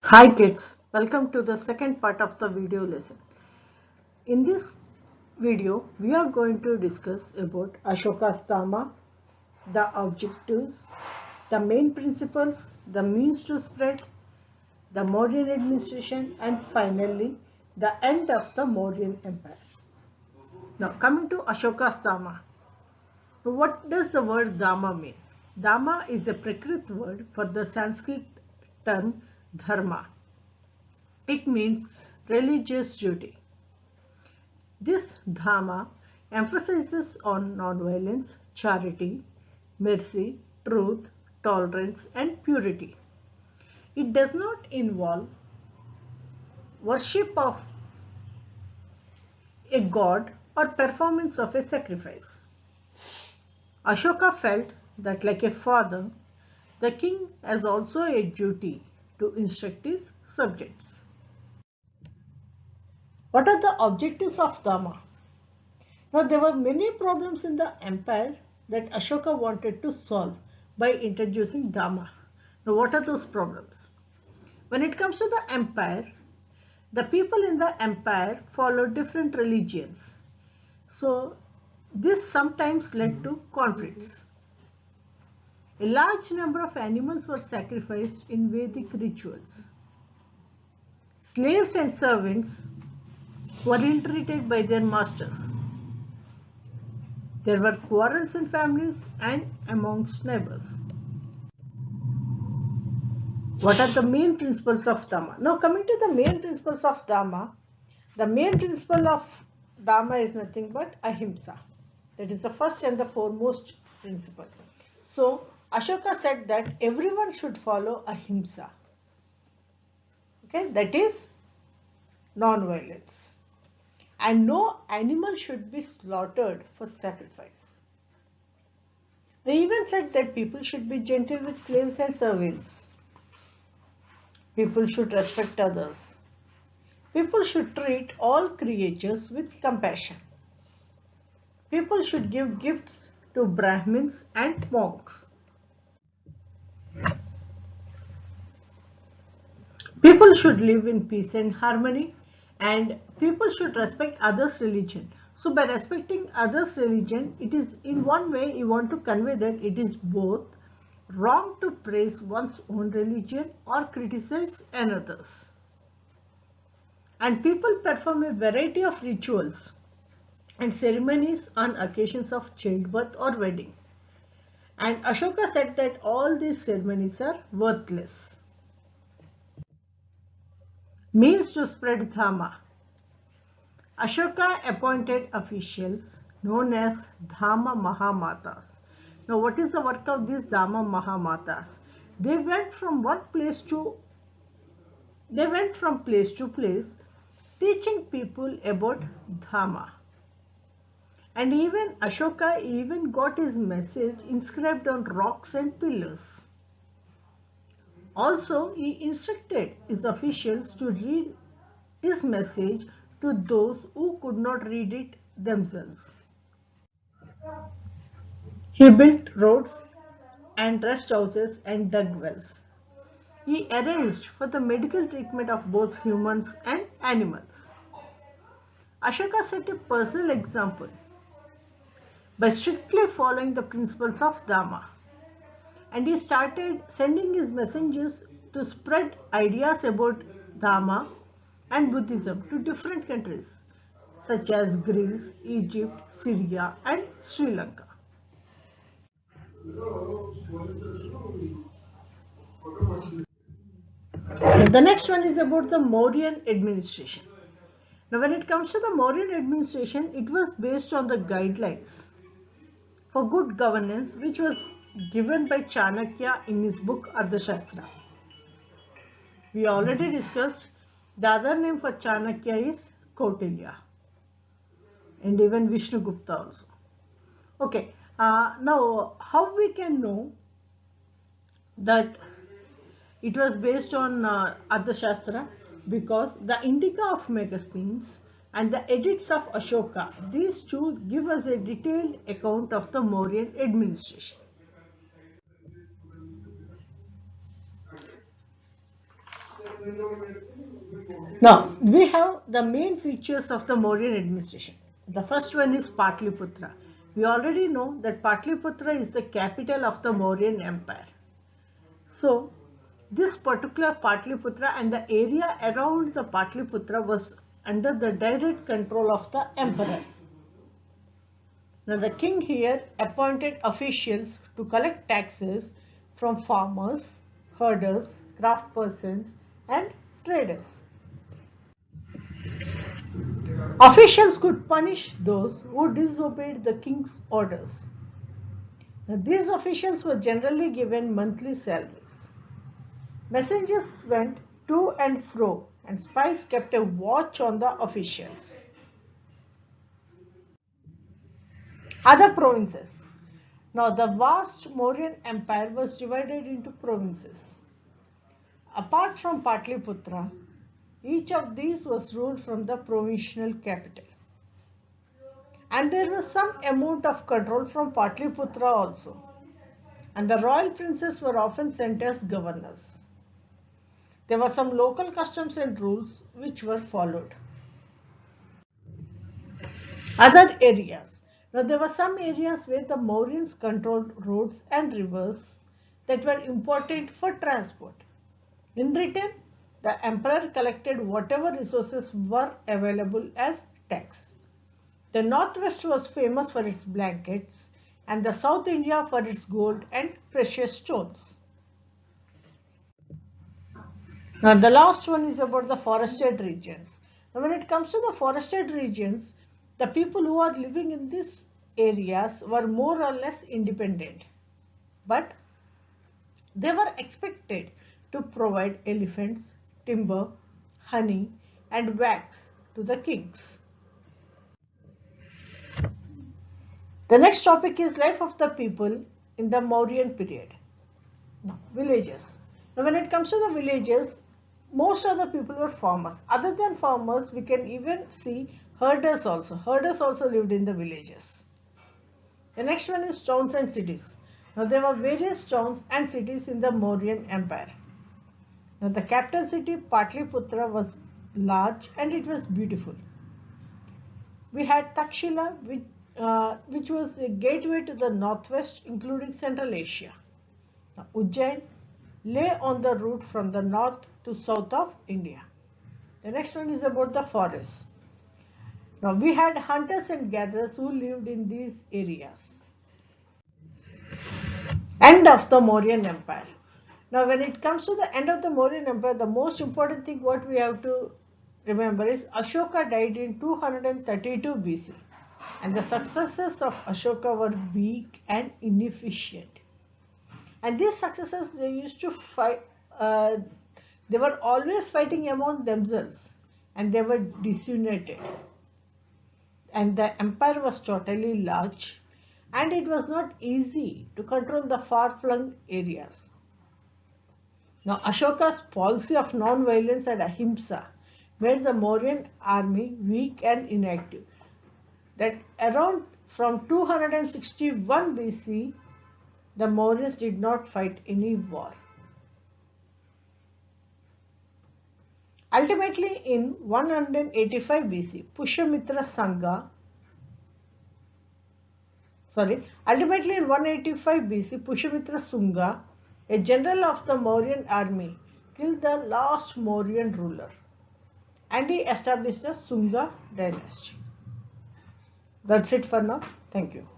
Hi kids, welcome to the second part of the video lesson. In this video, we are going to discuss about Ashoka's Dhamma, the objectives, the main principles, the means to spread, the Mauryan administration, and finally, the end of the Mauryan Empire. Now, coming to Ashoka's Dhamma. What does the word Dhamma mean? Dhamma is a Prakrit word for the Sanskrit term dharma. It means religious duty. This Dhamma emphasizes on nonviolence, charity, mercy, truth, tolerance, and purity. It does not involve worship of a god or performance of a sacrifice. Ashoka felt that, like a father, the king has also a duty to instruct his subjects. What are the objectives of Dhamma? Now, there were many problems in the empire that Ashoka wanted to solve by introducing Dhamma. Now, what are those problems? When it comes to the empire, the people in the empire followed different religions. So, this sometimes led to conflicts. A large number of animals were sacrificed in Vedic rituals. Slaves and servants were ill-treated by their masters. There were quarrels in families and amongst neighbors. What are the main principles of Dhamma? Now, coming to the main principles of Dhamma, the main principle of Dhamma is nothing but ahimsa. That is the first and the foremost principle. So, Ashoka said that everyone should follow ahimsa. Okay, that is non-violence. And no animal should be slaughtered for sacrifice. They even said that people should be gentle with slaves and servants. People should respect others. People should treat all creatures with compassion. People should give gifts to Brahmins and monks. People should live in peace and harmony, and people should respect others' religion. So by respecting others' religion, it is in one way you want to convey that it is both wrong to praise one's own religion or criticize another's. And people perform a variety of rituals and ceremonies on occasions of childbirth or wedding. And Ashoka said that all these ceremonies are worthless. Means to spread Dhamma. Ashoka appointed officials known as Dhamma Mahamatas. Now, what is the work of these Dhamma Mahamatas? They went from place to place teaching people about Dhamma. And even Ashoka even got his message inscribed on rocks and pillars. Also, he instructed his officials to read his message to those who could not read it themselves. He built roads and rest houses and dug wells. He arranged for the medical treatment of both humans and animals. Ashoka set a personal example by strictly following the principles of Dhamma, and he started sending his messengers to spread ideas about Dhamma and Buddhism to different countries such as Greece, Egypt, Syria, and Sri Lanka. The next one is about the Mauryan administration. Now, when it comes to the Mauryan administration, it was based on the guidelines for good governance which was given by Chanakya in his book Ardhashastra. We already discussed the other name for Chanakya is Kautilya and even Vishnugupta also. Okay, now how we can know that it was based on Ardhashastra? Because the Indica of Megasthenes and the edicts of Ashoka, these two give us a detailed account of the Mauryan administration. Now, we have the main features of the Mauryan administration. The first one is Patliputra. We already know that Patliputra is the capital of the Mauryan Empire. So, this particular Patliputra and the area around the Patliputra was under the direct control of the emperor. Now, the king here appointed officials to collect taxes from farmers, herders, craftspersons, and traders. Officials could punish those who disobeyed the king's orders. Now, these officials were generally given monthly salaries. Messengers went to and fro, and spies kept a watch on the officials. Other provinces. Now, the vast Mauryan Empire was divided into provinces. Apart from Patliputra, each of these was ruled from the provincial capital. And there was some amount of control from Patliputra also. And the royal princes were often sent as governors. There were some local customs and rules which were followed. Other areas. Now there were some areas where the Mauryans controlled roads and rivers that were important for transport. In return, the emperor collected whatever resources were available as tax. The northwest was famous for its blankets and the South India for its gold and precious stones. Now the last one is about the forested regions. Now when it comes to the forested regions, the people who are living in these areas were more or less independent. But they were expected to provide elephants, timber, honey and wax to the kings. The next topic is life of the people in the Mauryan period. Now, villages. Now when it comes to the villages, most of the people were farmers. Other than farmers, we can even see herders also. Herders also lived in the villages. The next one is towns and cities. Now there were various towns and cities in the Mauryan Empire. Now the capital city Patliputra was large and it was beautiful. We had Takshila which was a gateway to the northwest including Central Asia. Now, Ujjain lay on the route from the north to south of India. The next one is about the forests. Now we had hunters and gatherers who lived in these areas. End of the Mauryan Empire. Now when it comes to the end of the Mauryan Empire, the most important thing what we have to remember is Ashoka died in 232 BC and the successors of Ashoka were weak and inefficient. And these successors, they used to fight, they were always fighting among themselves and they were disunited. And the empire was totally large and it was not easy to control the far-flung areas. Now Ashoka's policy of non-violence and ahimsa made the Mauryan army weak and inactive. That around from 261 BC, the Mauryans did not fight any war. Ultimately, in 185 BC, ultimately in 185 BC, Pushyamitra Sunga, a general of the Mauryan army, killed the last Mauryan ruler and he established the Sunga dynasty. That's it for now. Thank you.